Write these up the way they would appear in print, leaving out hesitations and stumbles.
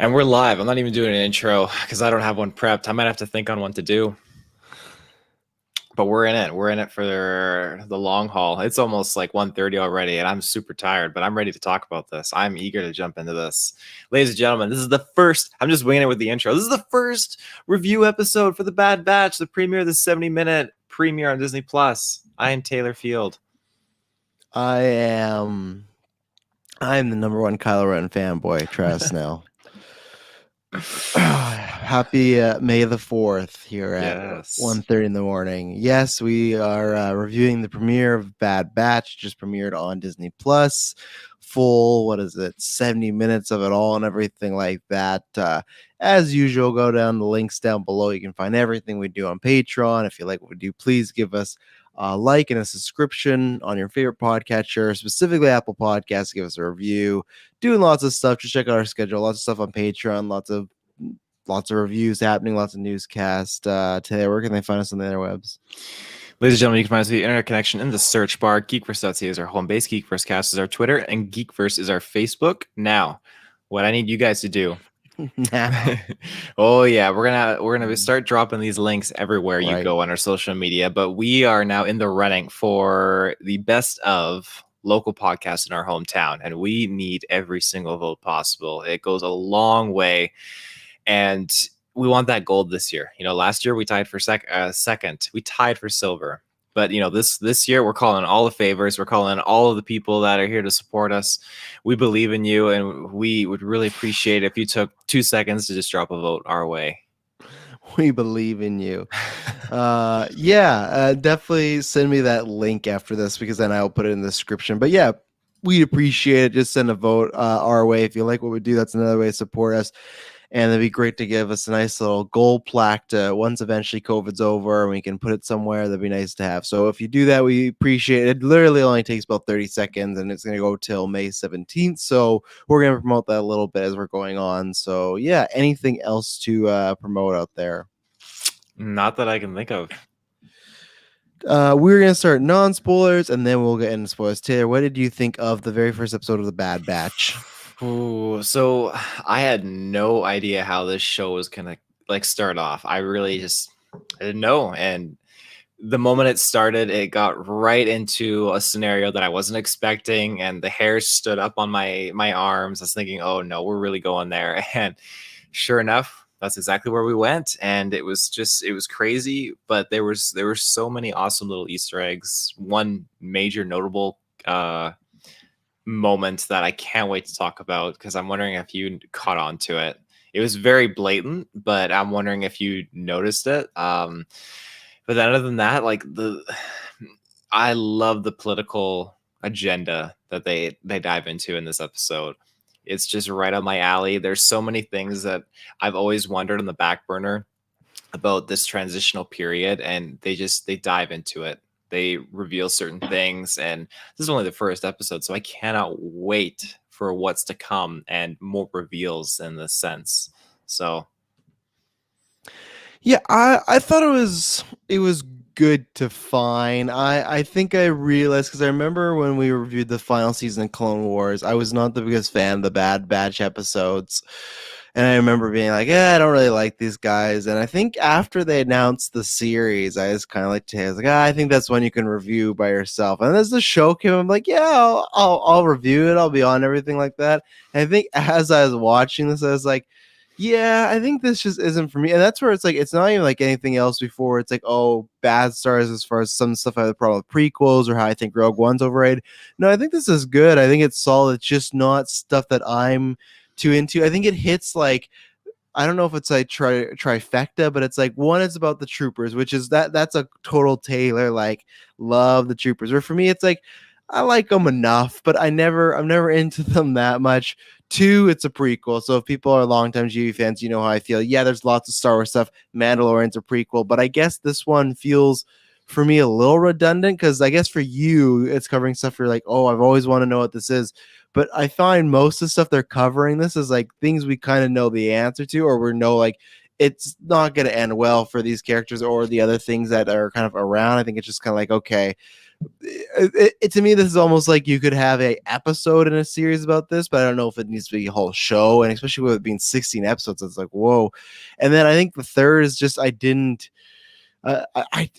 And we're live. I'm not even doing an intro because I don't have one prepped. I might have to think on one to do. But we're in it. We're in it for the long haul. It's almost like 1:30 already, and I'm super tired, but I'm ready to talk about this. I'm eager to jump into this. Ladies and gentlemen, this is the first, I'm just winging it with the intro. This is the first review episode for The Bad Batch, the premiere, the 70-minute premiere on Disney+. I am Taylor Field. I'm the number one Kylo Ren fanboy, Travis Snell. Happy May the 4th here at 1:30 in the morning. Yes, we are reviewing the premiere of Bad Batch, just premiered on Disney Plus. Full, 70 minutes of it all and everything like that. As usual, go down the links down below. You can find everything we do on Patreon. If you like what we do, please give us a like and a subscription on your favorite podcatcher, specifically Apple Podcasts. Give us a review. Doing lots of stuff. Just check out our schedule. Lots of stuff on Patreon. Lots of reviews happening. Lots of newscasts. Today, where can they find us on the interwebs? Ladies and gentlemen, you can find us via internet connection in the search bar. GeekVerse.ca is our home base. GeekVerseCast is our Twitter, and GeekVerse is our Facebook. Now, what I need you guys to do. Oh yeah, we're gonna start dropping these links everywhere you go on our social media. But we are now in the running for the best of local podcasts in our hometown, and we need every single vote possible. It goes a long way, and we want that gold this year. You know, last year we tied for second. We tied for silver. But, you know, this year we're calling all the favors. We're calling all of the people that are here to support us. We believe in you, and we would really appreciate it if you took 2 seconds to just drop a vote our way. We believe in you. Definitely send me that link after this, because then I'll put it in the description. But yeah, we'd appreciate it. Just send a vote our way. If you like what we do, that's another way to support us. And it'd be great to give us a nice little gold plaque to once eventually COVID's over and we can put it somewhere. That'd be nice to have. So if you do that, we appreciate it. It literally only takes about 30 seconds and it's going to go till May 17th. So we're going to promote that a little bit as we're going on. So yeah, anything else to promote out there? Not that I can think of. We're going to start non-spoilers and then we'll get into spoilers. Taylor, what did you think of the very first episode of The Bad Batch? Ooh, so I had no idea how this show was gonna start off. I didn't know. And the moment it started, it got right into a scenario that I wasn't expecting, and the hair stood up on my arms. I was thinking, oh no, we're really going there. And sure enough, that's exactly where we went. And it was crazy, but there were so many awesome little Easter eggs. One major notable moment that I can't wait to talk about, because I'm wondering if you caught on to it. It was very blatant, but I'm wondering if you noticed it. But then other than that, I love the political agenda that they dive into in this episode. It's just right up my alley. There's so many things that I've always wondered on the back burner about this transitional period, and they dive into it. They reveal certain things, and this is only the first episode, so I cannot wait for what's to come and more reveals in this sense. So yeah, I thought it was good to fine. I think I realized, because I remember when we reviewed the final season of Clone Wars, I was not the biggest fan of the Bad Batch episodes. And I remember being like, yeah, I don't really like these guys. And I think after they announced the series, I was kind of I was like, I think that's one you can review by yourself. And as the show came, I'm like, yeah, I'll review it. I'll be on everything like that. And I think as I was watching this, I was like, yeah, I think this just isn't for me. And that's where it's like, it's not even like anything else before. It's like, oh, bad stars as far as some stuff I have a problem with prequels or how I think Rogue One's overrated. No, I think this is good. I think it's solid. It's just not stuff that I'm too into. I think it hits like, I don't know if it's like trifecta, but it's like, one, it's about the troopers, which is that's a total Taylor, like, love the troopers. Or for me, it's like, I like them enough, but I'm never into them that much. 2, it's a prequel. So if people are longtime GV fans, you know how I feel. Yeah, there's lots of Star Wars stuff. Mandalorian's a prequel, but I guess this one feels for me a little redundant, because I guess for you, it's covering stuff you're like, oh, I've always want to know what this is. But I find most of the stuff they're covering this is like things we kind of know the answer to, or we know like it's not going to end well for these characters or the other things that are kind of around. I think it's just kind of like, okay. To me, this is almost like you could have a episode in a series about this, but I don't know if it needs to be a whole show, and especially with it being 16 episodes, it's like, whoa. And then I think the third is just I didn't I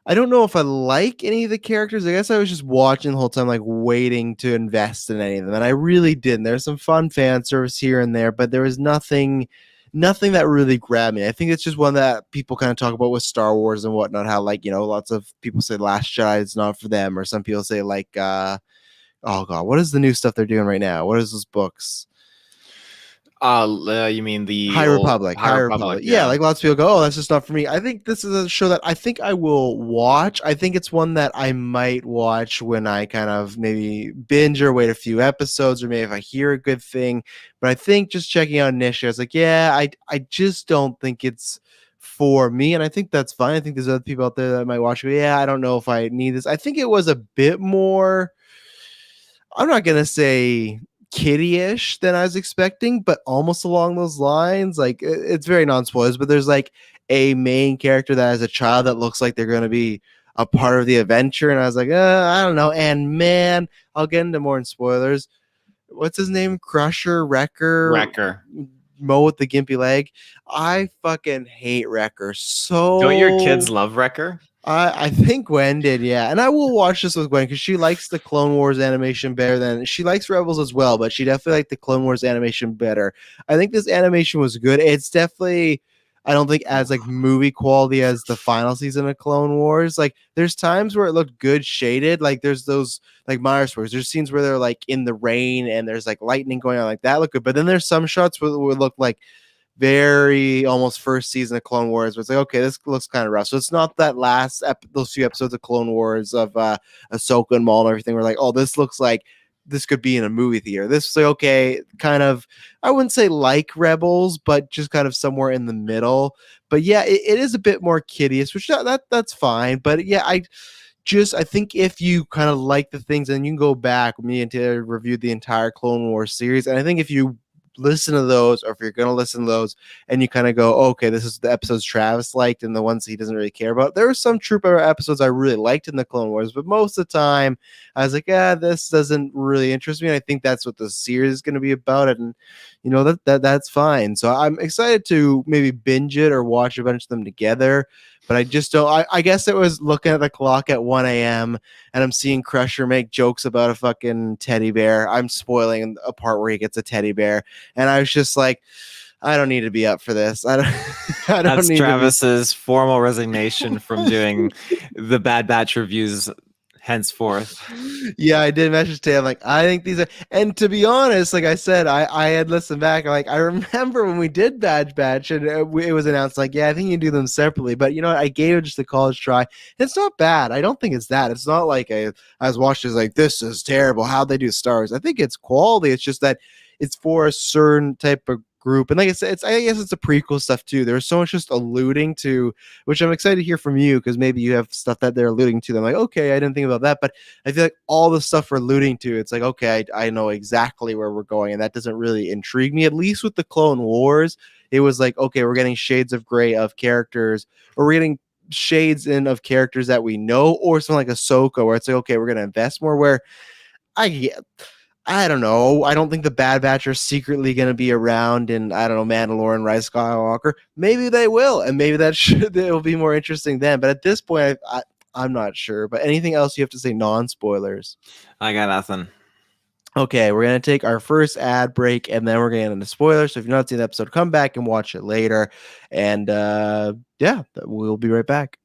I don't know if I like any of the characters. I guess I was just watching the whole time, like waiting to invest in any of them, and I really didn't. There's some fun fan service here and there, but there was nothing that really grabbed me. I think it's just one that people kind of talk about with Star Wars and whatnot. How, like, lots of people say Last Jedi is not for them, or some people say like, oh god, what is the new stuff they're doing right now? What is those books? You mean the High Republic. Yeah, Yeah. like lots of people go, oh, that's just not for me. I think this is a show that I think I will watch. I think it's one that I might watch when I kind of maybe binge or wait a few episodes, or maybe if I hear a good thing. But I think just checking out initially, I was like, yeah, I just don't think it's for me. And I think that's fine. I think there's other people out there that might watch it. Yeah, I don't know if I need this. I think it was a bit more, I'm not going to say kiddie-ish than I was expecting, but almost along those lines. Like, it's very non-spoilers, but there's like a main character that as a child that looks like they're going to be a part of the adventure, and I was like, I don't know. And man, I'll get into more in spoilers. What's his name? Wrecker. Mo with the gimpy leg. I fucking hate Wrecker so. Don't your kids love Wrecker? I think Gwen did, yeah. And I will watch this with Gwen because she likes the Clone Wars animation better than she likes Rebels as well, but she definitely liked the Clone Wars animation better. I think this animation was good. It's definitely, I don't think as like movie quality as the final season of Clone Wars. Like, there's times where it looked good shaded. Like, there's those like Myers Wars. There's scenes where they're like in the rain and there's like lightning going on, like that look good. But then there's some shots where it would look like very almost first season of Clone Wars, where it's like, okay, this looks kind of rough. So it's not that those few episodes of Clone Wars of Ahsoka and Maul and everything. We're like, oh, this looks like this could be in a movie theater. This is like, okay, kind of, I wouldn't say like Rebels, but just kind of somewhere in the middle. But yeah, it is a bit more kiddish, which that's fine. But yeah, I think if you kind of like the things, and you can go back, me and Taylor reviewed the entire Clone Wars series, and I think if you listen to those, or if you're going to listen to those and you kind of go, okay, this is the episodes Travis liked and the ones he doesn't really care about. There were some Trooper episodes I really liked in the Clone Wars, but most of the time I was like, this doesn't really interest me. And I think that's what the series is going to be about. And that's fine. So I'm excited to maybe binge it or watch a bunch of them together. But I just don't. I guess it was looking at the clock at 1 a.m. and I'm seeing Crusher make jokes about a fucking teddy bear. I'm spoiling a part where he gets a teddy bear, and I was just like, I don't need to be up for this. I don't. That's Travis's formal resignation from doing the Bad Batch reviews henceforth. Yeah, I did message to him like, I think these are, and to be honest, like I said, I had listened back. Like, I remember when we did Bad Batch and it was announced like, yeah, I think you can do them separately. But you know what? I gave it just a college try. It's not bad. I don't think it's that. It's not like I was watching like, this is terrible. How'd they do stars? I think it's quality. It's just that it's for a certain type of group. And like I said, I guess it's a prequel stuff too. There's so much just alluding to, which I'm excited to hear from you, because maybe you have stuff that they're alluding to. I'm like, okay, I didn't think about that. But I feel like all the stuff we're alluding to, it's like, okay, I know exactly where we're going. And that doesn't really intrigue me. At least with the Clone Wars, it was like, okay, we're getting shades of gray of characters, or we're getting shades in of characters that we know, or something like Ahsoka, where it's like, okay, we're going to invest more, where I don't know. I don't think the Bad Batch are secretly going to be around in, I don't know, Mandalorian, Rise of Skywalker. Maybe they will, and maybe it will be more interesting then. But at this point, I'm not sure. But anything else you have to say, non-spoilers? I got nothing. Okay, we're going to take our first ad break, and then we're going to get into spoilers. So if you've not seen the episode, come back and watch it later. And yeah, we'll be right back.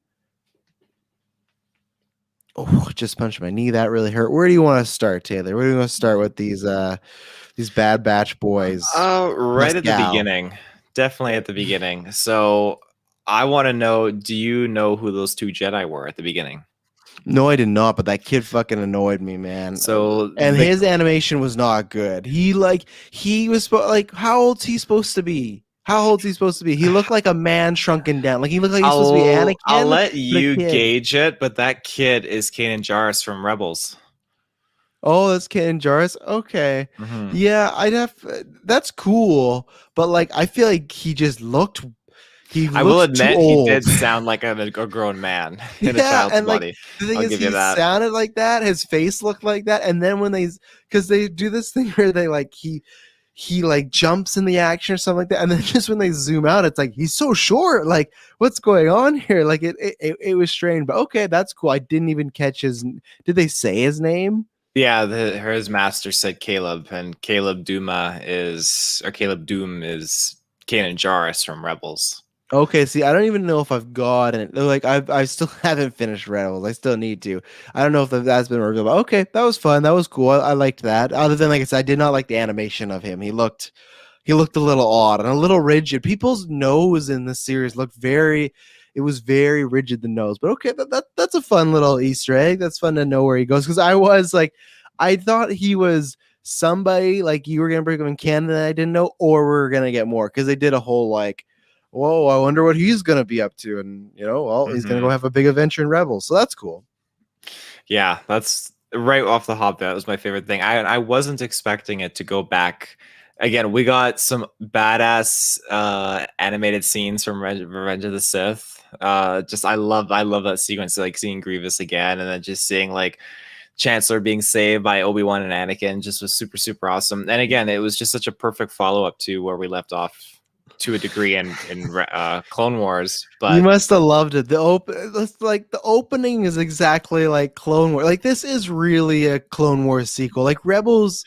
Oh, just punched my knee. That really hurt. Where do you want to start, Taylor? Where do you want to start with these Bad Batch boys? Right at the beginning. Definitely at the beginning. So I want to know, do you know who those two Jedi were at the beginning? No, I did not, but that kid fucking annoyed me, man. So his animation was not good. He was like, how old's he supposed to be? How old's he supposed to be? He looked like a man shrunken down. Like, he looked like he's supposed to be Anakin. I'll let you gauge it, but that kid is Kanan Jarrus from Rebels. Oh, that's Kanan Jarrus? Okay. Mm-hmm. Yeah, that's cool. But like, I feel like he just looked, He I will looks too admit he old. did sound like a grown man in a Yeah, child's and like body. the thing I'll is, give you he that. sounded like that. His face looked like that, and then when because they do this thing where they like he like jumps in the action or something like that, and then just when they zoom out, it's like he's so short. Like, what's going on here? Like it was strange, but okay, that's cool. I didn't even catch his. Did they say his name? Yeah, his master said Caleb, and Caleb Doom is Kanan Jarrus from Rebels. Okay, see, I don't even know if I've gotten it. Like, I still haven't finished Rebels. I still need to. I don't know if that's been revealed. But okay, that was fun. That was cool. I liked that. Other than, like I said, I did not like the animation of him. He looked a little odd and a little rigid. People's nose in this series looked it was very rigid, the nose. But okay, that's a fun little Easter egg. That's fun to know where he goes. Because I thought he was somebody like you were gonna bring him in canon that I didn't know, or we were gonna get more because they did a whole like, whoa, I wonder what he's gonna be up to, and he's gonna go have a big adventure in Rebels, so that's cool. Yeah, that's right off the hop. That was my favorite thing. I wasn't expecting it to go back. Again, we got some badass animated scenes from Revenge of the Sith. I love that sequence, like seeing Grievous again, and then just seeing like Chancellor being saved by Obi-Wan and Anakin just was super, super awesome. And again, it was just such a perfect follow-up to where we left off to a degree in Clone Wars. But you must have loved it. The opening is exactly like Clone Wars. Like, this is really a Clone Wars sequel. Like Rebels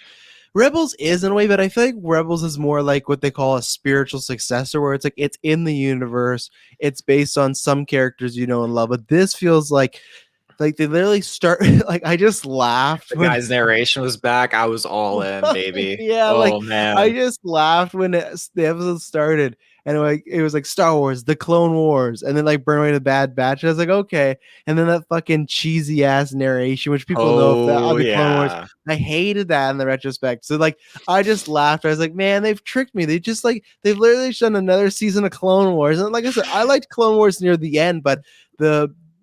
is in a way, but I feel like Rebels is more like what they call a spiritual successor, where it's like it's in the universe, it's based on some characters you know and love. But this feels like they literally start like I just laughed. The guy's narration was back. I was all in, baby. Yeah, oh man, I just laughed when the episode started, and it was like Star Wars, the Clone Wars, and then like Burn Away the Bad Batch. And I was like, okay, and then that fucking cheesy ass narration, which people know of the Clone Wars. I hated that in the retrospect. So like, I just laughed. I was like, man, they've tricked me. They've literally done another season of Clone Wars, and like I said, I liked Clone Wars near the end, but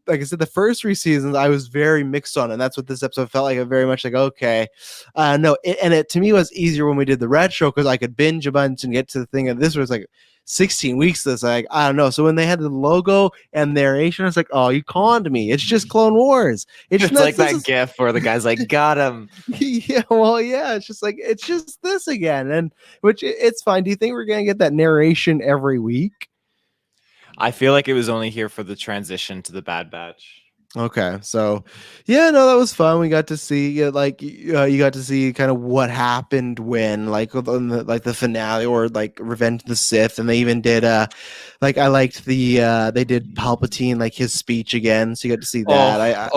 like I said, the first 3 seasons I was very mixed on, and that's what this episode felt like. Very much like, okay, no, it to me was easier when we did the retro because I could binge a bunch and get to the thing. And this was like 16 weeks. This like I don't know. So when they had the logo and narration, I was like, oh, you conned me. It's just Clone Wars. It's like that GIF where the guy's like, got him. Yeah, well, yeah. It's just like it's just this again, and which it's fine. Do you think we're gonna get that narration every week? I feel like it was only here for the transition to the Bad Batch. Okay, so yeah, no, that was fun. We got to see you got to see kind of what happened when like the finale or like Revenge of the Sith, and they even did like I liked they did Palpatine like his speech again, so you got to see that.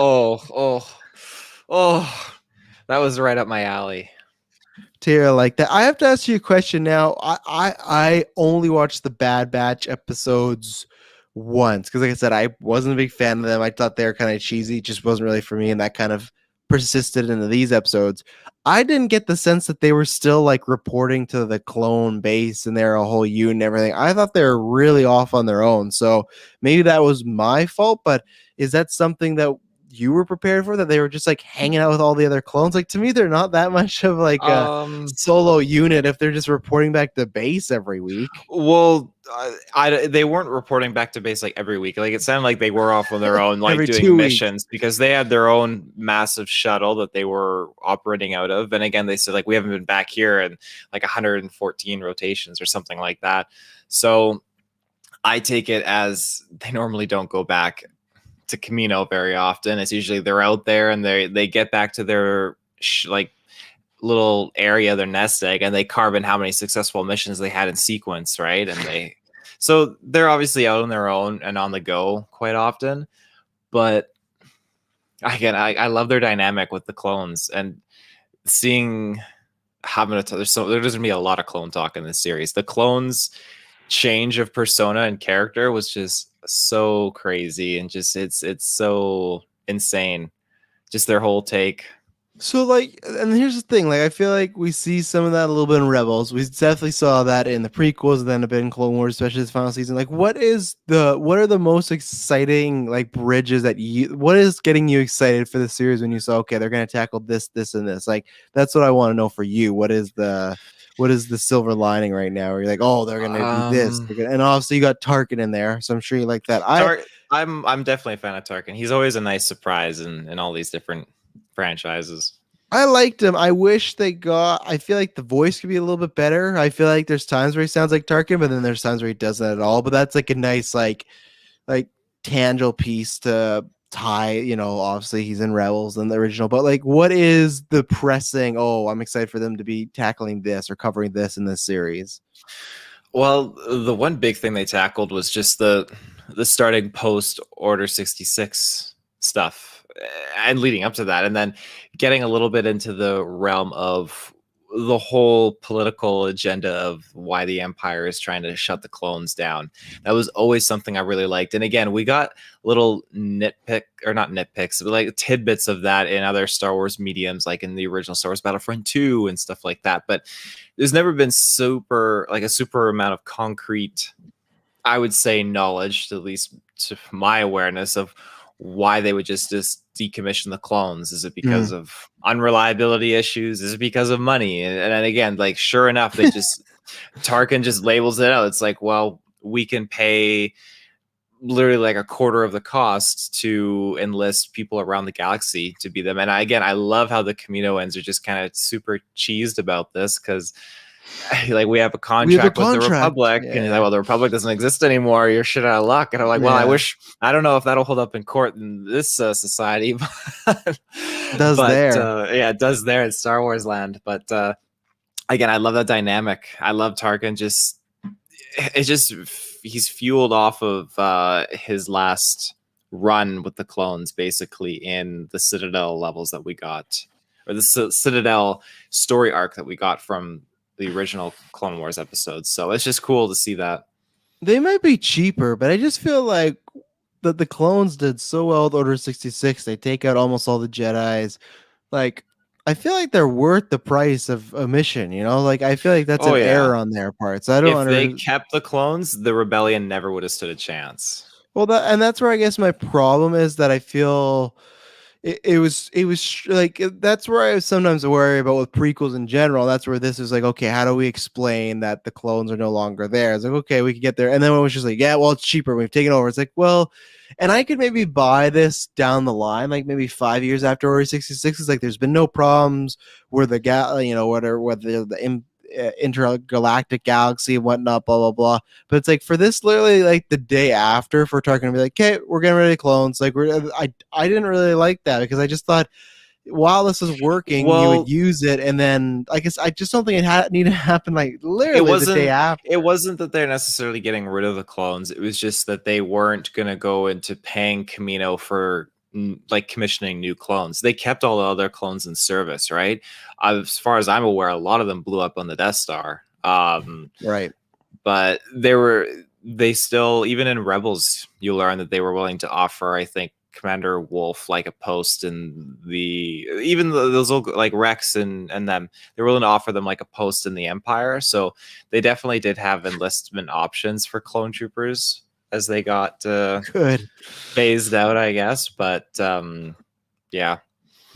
That was right up my alley. Tara, like that. I have to ask you a question now. I only watched the Bad Batch episodes once because, like I said, I wasn't a big fan of them. I thought they were kind of cheesy. It just wasn't really for me, and that kind of persisted into these episodes. I didn't get the sense that they were still like reporting to the clone base and they're a whole unit and everything. I thought they were really off on their own. So maybe that was my fault, but is that something that you were prepared for, that they were just like hanging out with all the other clones? Like, to me, they're not that much of like a solo unit if they're just reporting back to base every week. Well, they weren't reporting back to base like every week. Like, it sounded like they were off on their own, like doing missions because they had their own massive shuttle that they were operating out of. And again, they said like, we haven't been back here in like 114 rotations or something like that. So I take it as they normally don't go back to Camino very often. It's usually they're out there and they get back to their like little area, their nest egg, and they carve in how many successful missions they had in sequence, right? And so they're obviously out on their own and on the go quite often. But again, I love their dynamic with the clones and seeing there's going to be a lot of clone talk in this series. The clones change of persona and character was just so crazy, and just it's so insane, just their whole take. So like, and here's the thing, like I feel like we see some of that a little bit in Rebels. We definitely saw that in the prequels and then a bit in Clone Wars, especially this final season. Like, what are the most exciting like bridges what is getting you excited for the series when you saw, okay, they're gonna tackle this and this? Like, that's what I want to know for you. What what is the silver lining right now? Where you're like, oh, they're gonna do this, and obviously you got Tarkin in there, so I'm sure you like that. I'm definitely a fan of Tarkin. He's always a nice surprise in all these different franchises. I liked him. I wish they got. I feel like the voice could be a little bit better. I feel like there's times where he sounds like Tarkin, but then there's times where he doesn't at all. But that's like a nice like tangible piece to tie. Obviously he's in Rebels and the original, but like, what is the pressing? Oh, I'm excited for them to be tackling this or covering this in this series. Well, the one big thing they tackled was just the starting post Order 66 stuff and leading up to that, and then getting a little bit into the realm of the whole political agenda of why the Empire is trying to shut the clones down. That was always something I really liked. And again, we got little not nitpicks, but like tidbits of that in other Star Wars mediums, like in the original Star Wars Battlefront 2 and stuff like that. But there's never been a super amount of concrete, I would say, knowledge, at least to my awareness, of why they would just decommission the clones. Is it because of unreliability issues? Is it because of money? And then again, like, sure enough, they just Tarkin just labels it out. It's like, well, we can pay literally like a quarter of the cost to enlist people around the galaxy to be them. And I love how the Kaminoans are just kind of super cheesed about this, because like, we have a contract with the Republic, and you're like, well, the Republic doesn't exist anymore. You're shit out of luck. And I'm like, well, I don't know if that'll hold up in court in this society, but it does there in Star Wars land. But again, I love that dynamic. I love Tarkin. He's fueled off of his last run with the clones, basically, in the Citadel levels that we got, or the Citadel story arc that we got from the original Clone Wars episodes. So it's just cool to see that. They might be cheaper, but I just feel like that the clones did so well with Order 66. They take out almost all the Jedis. Like, I feel like they're worth the price of a mission, Like, I feel like that's an error on their part. So I don't If they kept the clones, the rebellion never would have stood a chance. Well, that's where I guess my problem is, that I feel it was like, that's where I sometimes worry about with prequels in general. That's where this is like, okay, how do we explain that the clones are no longer there? It's like, okay, we could get there. And then it was just like, yeah, well, it's cheaper, we've taken over. It's like, well, and I could maybe buy this down the line, like maybe 5 years after Order 66. Is like, there's been no problems where the whether the intergalactic galaxy and whatnot, blah blah blah. But it's like, for this, literally like the day after, for Tarkin to be like, okay, we're getting rid of clones. Like, I didn't really like that, because I just thought, while this is working, you would use it, and then I guess I just don't think it needed to happen like literally the day after. It wasn't that they're necessarily getting rid of the clones. It was just that they weren't going to go into paying Kamino for like commissioning new clones. They kept all the other clones in service, right? As far as I'm aware, a lot of them blew up on the Death Star. Right. But they still, even in Rebels, you learn that they were willing to offer, I think, Commander Wolf like a post in those like Rex and them, they're willing to offer them like a post in the Empire. So they definitely did have enlistment options for clone troopers as they got phased out, I guess. But yeah,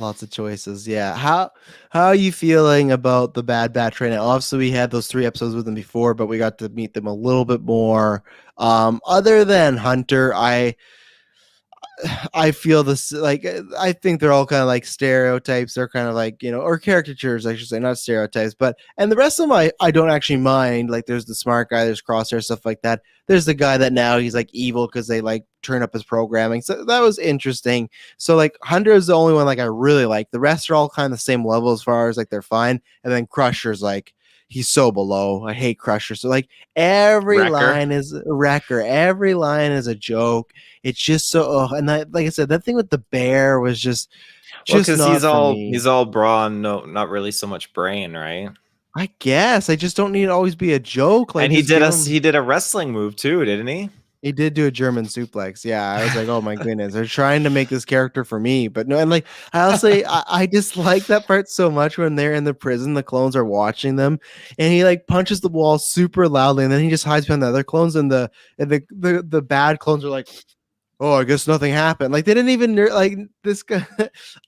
lots of choices. Yeah. How are you feeling about the Bad Batch right now? Obviously, we had those 3 episodes with them before, but we got to meet them a little bit more. Other than Hunter, I feel this, like, I think they're all kind of like stereotypes. They're kind of like, or caricatures, I should say, not stereotypes. And the rest of them, I don't actually mind. Like, there's the smart guy, there's Crosshair, stuff like that. There's the guy that now he's like evil because they like turn up his programming. So that was interesting. So like, Hunter is the only one like I really like. The rest are all kind of the same level as far as like they're fine. And then Crusher's like, he's so below. I hate Crusher. So like, every line is a wrecker. Every line is a joke. It's just so, and like I said, that thing with the bear was just because he's all brawn, not really so much brain, right? I guess I just don't need to always be a joke. Like, and he did a wrestling move too, didn't he? He did do a German suplex. Yeah, I was like, oh my goodness, they're trying to make this character for me. But no, and like, I honestly, I just like that part so much when they're in the prison, the clones are watching them, and he like punches the wall super loudly, and then he just hides behind the other clones, and the bad clones are like oh, I guess nothing happened. Like they didn't even like this guy.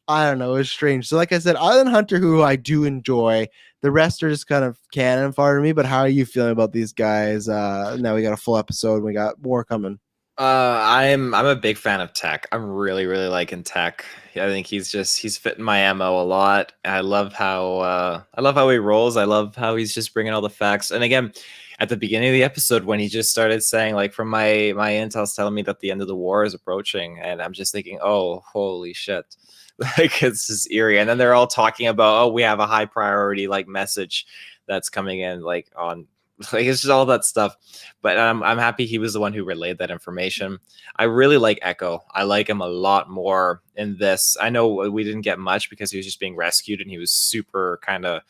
I don't know. It was strange. So, like I said, other than Hunter, who I do enjoy, the rest are just kind of cannon fodder to me. But how are you feeling about these guys? Now we got a full episode. We got more coming. I'm a big fan of Tech. I'm really liking Tech. I think he's fitting my MO a lot. I love how he rolls. I love how he's just bringing all the facts. And again, at the beginning of the episode when he just started saying like from my intel's telling me that the end of the war is approaching, and I'm just thinking, oh holy shit. Like it's just eerie. And then they're all talking about, oh, we have a high priority like message that's coming in like on like it's just all that stuff. But I'm happy he was the one who relayed that information. I really like Echo. I like him a lot more in this. I know we didn't get much because he was just being rescued and he was super kind of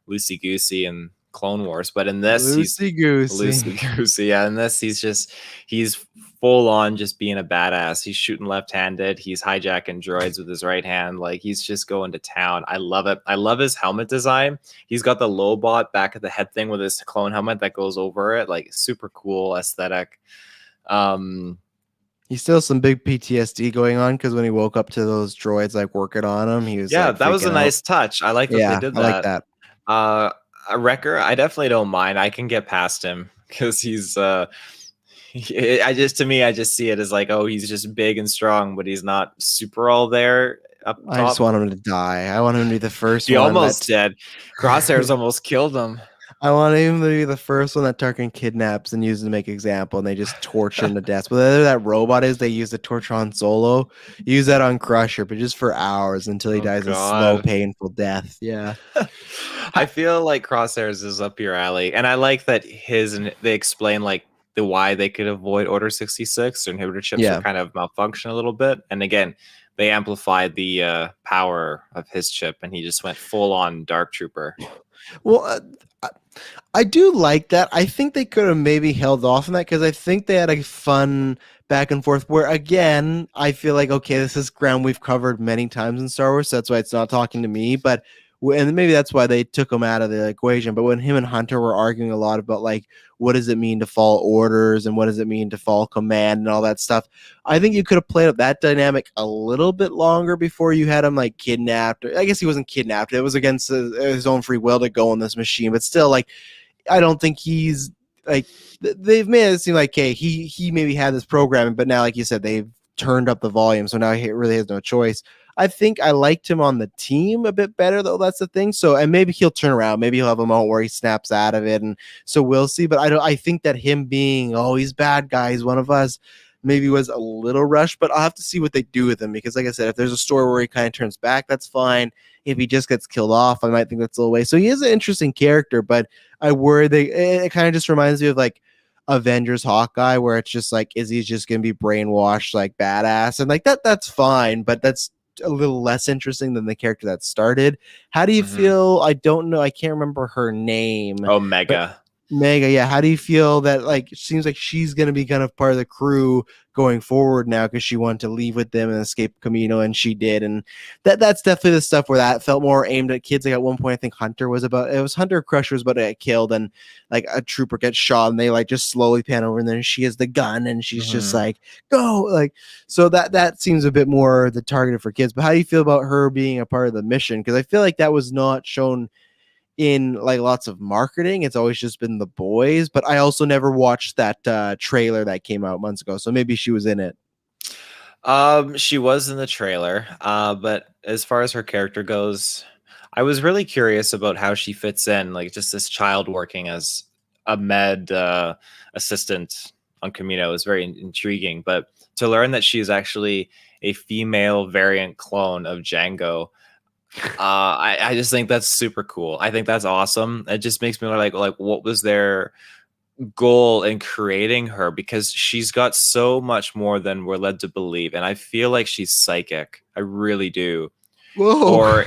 loosey goosey in Clone Wars. But in this, he's Loosey goosey. loosey goosey. Yeah, in this, he's full on just being a badass. He's shooting left handed. He's hijacking droids with his right hand. Like he's just going to town. I love it. I love his helmet design. He's got the Lobot back at the head thing with his clone helmet that goes over it. Like super cool aesthetic. He's still some big PTSD going on because when he woke up to those droids like working on him, he was like That was a freaking out. nice touch. I like that they did I like that. that. A Wrecker, I definitely don't mind. I can get past him because he's I just see it as like, oh, he's just big and strong, but he's not super all there up top. I just want him to die. I want him to be the first he one. Almost did. Crosshairs almost killed him. I want him to be the first one that Tarkin kidnaps and uses to make example, and they just torture him to death. Whether that robot is, they use the torture on Solo. Use that on Crusher, but just for hours until he dies a slow, painful death. Yeah. I feel like Crosshairs is up your alley, and I like that they explain like the why they could avoid Order 66. Their inhibitor chips are kind of malfunction a little bit, and again, they amplified the power of his chip, and he just went full on Dark Trooper. Well, I do like that. I think they could have maybe held off on that because I think they had a fun back and forth where, again, I feel like, okay, this is ground we've covered many times in Star Wars, so that's why it's not talking to me. But and maybe that's why they took him out of the equation. But when him and Hunter were arguing a lot about like what does it mean to follow orders and what does it mean to follow command and all that stuff, I think you could have played up that dynamic a little bit longer before you had him like kidnapped. I guess he wasn't kidnapped; it was against his own free will to go on this machine. But still, like I don't think he's like they've made it seem like okay, he maybe had this programming, but now like you said, they've turned up the volume, so now he really has no choice. I think I liked him on the team a bit better, though. That's the thing. So, and maybe he'll turn around. Maybe he'll have a moment where he snaps out of it, and so we'll see. But I think that him being, oh, he's bad guy, he's one of us, maybe was a little rushed. But I'll have to see what they do with him because, like I said, if there's a story where he kind of turns back, that's fine. If he just gets killed off, I might think that's a little way. So he is an interesting character, but I worry it kind of just reminds me of like Avengers Hawkeye, where it's just like, is he just gonna be brainwashed like badass? And like that's fine, but that's a little less interesting than the character that started. How do you feel? I don't know. I can't remember her name. Oh, Mega. Yeah. How do you feel that like it seems like she's going to be kind of part of the crew going forward now because she wanted to leave with them and escape Camino, and she did, and that's definitely the stuff where that felt more aimed at kids. Like at one point, I think Hunter was Crusher was about to get killed, and like a trooper gets shot, and they like just slowly pan over, and then she has the gun, and she's just like go, like so that seems a bit more the targeted for kids. But how do you feel about her being a part of the mission? Because I feel like that was not shown in like lots of marketing. It's always just been the boys, but I also never watched that trailer that came out months ago, so maybe she was in it. She was in the trailer, but as far as her character goes, I was really curious about how she fits in, like just this child working as a med assistant on Camino is very intriguing. But to learn that she is actually a female variant clone of Django, I just think that's super cool. I think that's awesome. It just makes me like what was their goal in creating her, because she's got so much more than we're led to believe, and I feel like she's psychic. I really do. Whoa. Or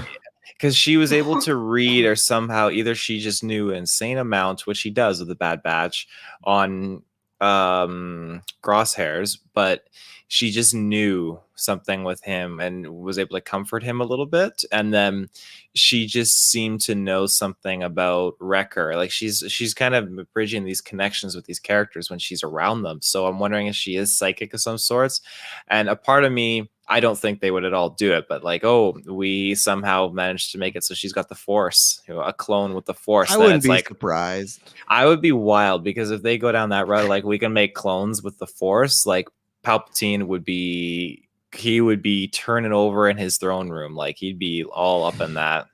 because she was able to read, or somehow either she just knew an insane amount, which she does with the Bad Batch on Crosshairs, but she just knew something with him and was able to comfort him a little bit. And then she just seemed to know something about Wrecker. Like she's kind of bridging these connections with these characters when she's around them. So I'm wondering if she is psychic of some sorts. And a part of me, I don't think they would at all do it, but like, oh, we somehow managed to make it so she's got the Force, a clone with the Force. I then wouldn't it's be like, surprised. I would be wild, because if they go down that route, like we can make clones with the Force, like Palpatine would be turning over in his throne room. Like he'd be all up in that.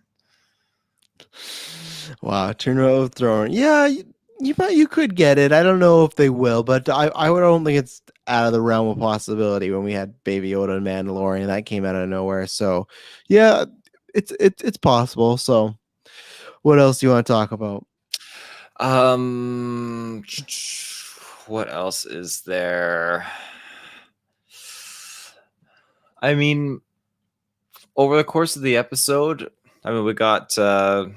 Wow, turn over the throne. Yeah, you could get it. I don't know if they will, but don't think it's out of the realm of possibility. When we had Baby Yoda and Mandalorian, that came out of nowhere. So yeah, it's possible. So what else do you want to talk about? What else is there? I mean, over the course of the episode, I mean, we got the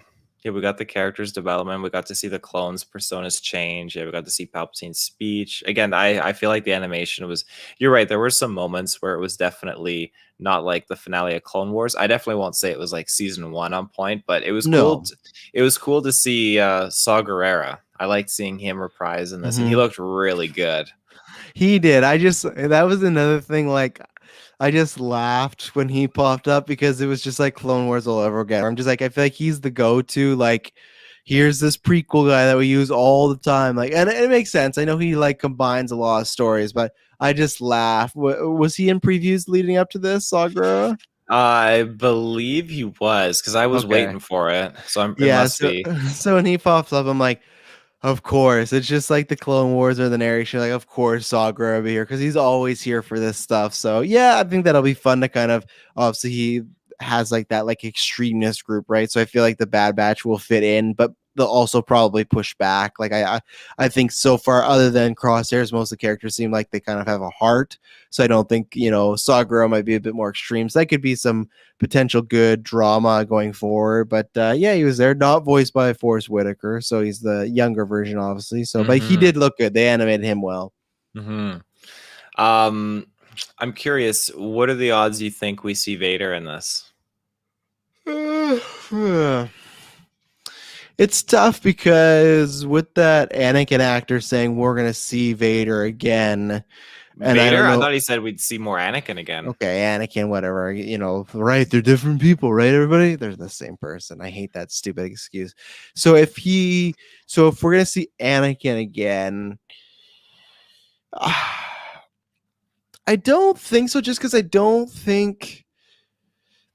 characters' development. We got to see the clones' personas change. Yeah, we got to see Palpatine's speech. Again, I feel like the animation was. You're right. There were some moments where it was definitely not like the finale of Clone Wars. I definitely won't say it was like season 1 on point, but it was cool. It was cool to see Saw Gerrera. I liked seeing him reprise in this, and he looked really good. He did. That was another thing. Like, I just laughed when he popped up because it was just like Clone Wars all over again. I'm just like, I feel like he's the go-to. Like, here's this prequel guy that we use all the time. Like, and it makes sense. I know he like combines a lot of stories, but I just laughed. Was he in previews leading up to this, Saw Gerrera? I believe he was, because I was waiting for it. So it must be. So when he pops up, I'm like, of course. It's just like the Clone Wars or the narration. Like, of course, Saw Gerrera will be here because he's always here for this stuff. So yeah, I think that'll be fun to kind of. Obviously, he has like that like extremist group, right? So I feel like the Bad Batch will fit in, but they'll also probably push back. Like I think so far, other than Crosshairs, most of the characters seem like they kind of have a heart. So I don't think, Saw Gerrera might be a bit more extreme. So that could be some potential good drama going forward. But yeah, he was there, not voiced by Forrest Whitaker. So he's the younger version, obviously. So, but he did look good. They animated him well. I'm curious, what are the odds you think we see Vader in this? It's tough because with that Anakin actor saying we're going to see Vader again. And I thought he said we'd see more Anakin again. Okay, Anakin, whatever. Right? They're different people, right? Everybody, they're the same person. I hate that stupid excuse. So if we're gonna see Anakin again, I don't think so. Just because I don't think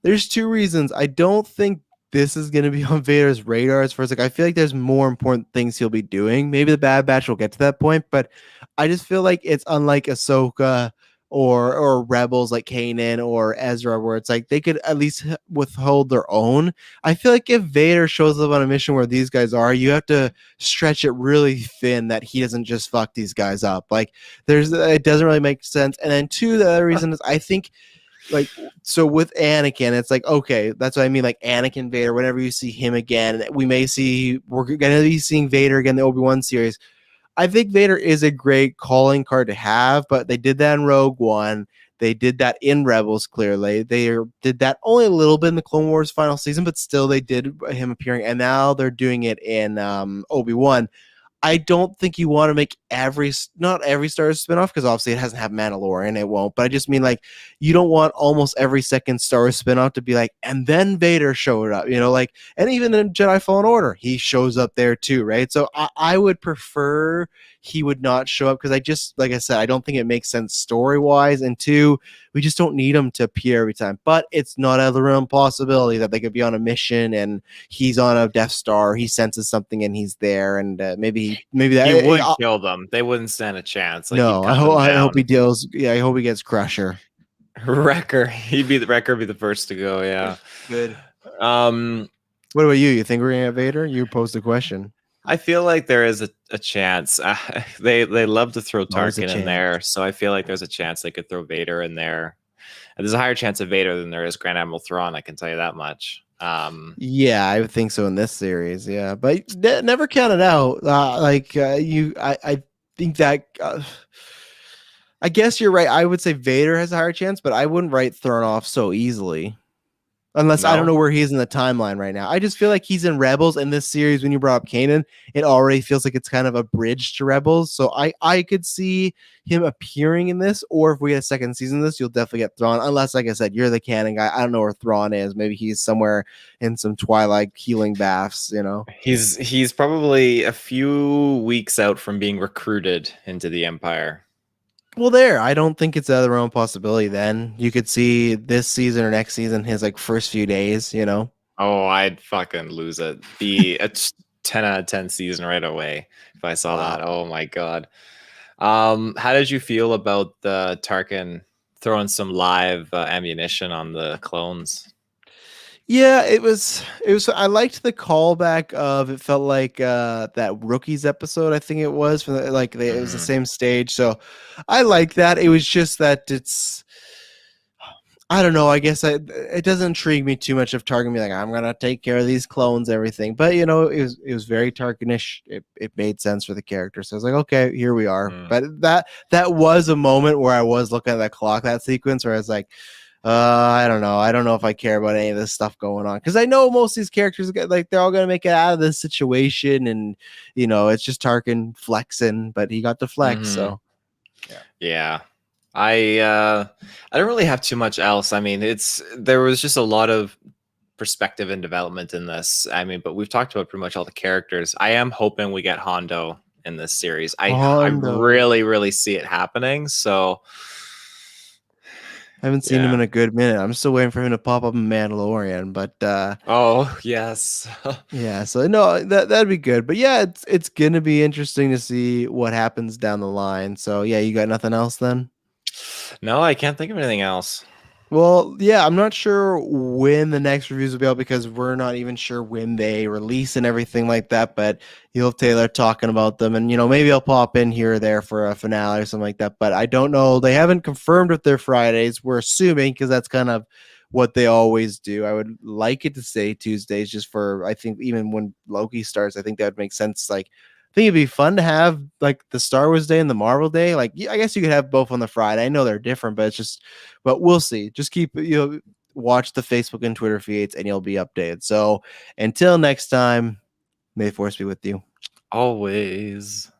there's two reasons. I don't think this is going to be on Vader's radar as far as like, I feel like there's more important things he'll be doing. Maybe the Bad Batch will get to that point, but I just feel like it's unlike Ahsoka or Rebels like Kanan or Ezra, where it's like they could at least withhold their own. I feel like if Vader shows up on a mission where these guys are, you have to stretch it really thin that he doesn't just fuck these guys up. Like it doesn't really make sense. And then two, the other reason is I think like, so with Anakin, it's like, okay, that's what I mean. Like Anakin Vader, whenever you see him again, we're going to be seeing Vader again, the Obi-Wan series. I think Vader is a great calling card to have, but they did that in Rogue One. They did that in Rebels, clearly. They did that only a little bit in the Clone Wars final season, but still they did him appearing. And now they're doing it in Obi-Wan. I don't think you want to make not every Star Wars spinoff, because obviously it hasn't had Mandalorian, it won't. But I just mean like you don't want almost every second Star Wars spinoff to be like, and then Vader showed up, like, and even in Jedi Fallen Order, he shows up there too, right? So I would prefer he would not show up because like I said, I don't think it makes sense story wise, and two, we just don't need him to appear every time. But it's not out of the realm possibility that they could be on a mission and he's on a Death Star, he senses something and he's there, and maybe that he would kill them. They wouldn't stand a chance. Like, no, I hope he deals. Yeah, I hope he gets Crusher. Wrecker. Wrecker be the first to go. Yeah. Good. What about you? You think we're gonna have Vader? You posed the question. I feel like there is a chance. They love to throw Tarkin in there, so I feel like there's a chance they could throw Vader in there. And there's a higher chance of Vader than there is Grand Admiral Thrawn. I can tell you that much. Yeah, I would think so in this series. Yeah, but never count it out. I think that I guess you're right. I would say Vader has a higher chance, but I wouldn't write Thrawn off so easily. Unless I don't No? know where he is in the timeline right now. I just feel like he's in Rebels, and this series, when you brought up Kanan, it already feels like it's kind of a bridge to Rebels. So I could see him appearing in this, or if we get a second season of this, you'll definitely get Thrawn. Unless, like I said, you're the canon guy. I don't know where Thrawn is. Maybe he's somewhere in some Twilight healing baths, you know? He's probably a few weeks out from being recruited into the Empire. Well, there. I don't think it's the other own possibility then. You could see this season or next season his like first few days, you know? Oh, I'd fucking lose it. Be a 10 out of 10 season right away if I saw Wow. that. Oh my god. How did you feel about the Tarkin throwing some live ammunition on the clones? Yeah, it was I liked the callback of it felt like that Rookies episode, I think it was from it was the Mhm. same stage. So I like that. It was just that I don't know, I guess it doesn't intrigue me too much of Tarkin being like, I'm gonna take care of these clones, everything. But you know, it was very Tarkinish. It made sense for the character. So I was like, okay, here we are. Mm. But that was a moment where I was looking at that clock, that sequence where I was like, I don't know. I don't know if I care about any of this stuff going on because I know most of these characters like they're all gonna make it out of this situation, and you know it's just Tarkin flexing, but he got to flex. Mhm. So Yeah. I don't really have too much else. I mean, there was just a lot of perspective and development in this. I mean, but we've talked about pretty much all the characters. I am hoping we get Hondo in this series. I Hondo. really really see it happening. So I haven't seen him yeah. in a good minute. I'm still waiting for him to pop up in Mandalorian, but Oh yes. yeah. So no, that'd be good. But yeah, it's gonna be interesting to see what happens down the line. So yeah, you got nothing else then? No, I can't think of anything else. Well, yeah, I'm not sure when the next reviews will be out because we're not even sure when they release and everything like that. But you'll have Taylor talking about them, and you know maybe I'll pop in here or there for a finale or something like that. But I don't know. They haven't confirmed with their Fridays. We're assuming because that's kind of what they always do. I would like it to say Tuesdays, just for I think even when Loki starts, I think that would make sense. Like I think it'd be fun to have like the Star Wars Day and the Marvel Day. Like I guess you could have both on the Friday. I know they're different, but it's just but we'll see. Just keep watch the Facebook and Twitter feeds, and you'll be updated. So until next time, may the force be with you. Always.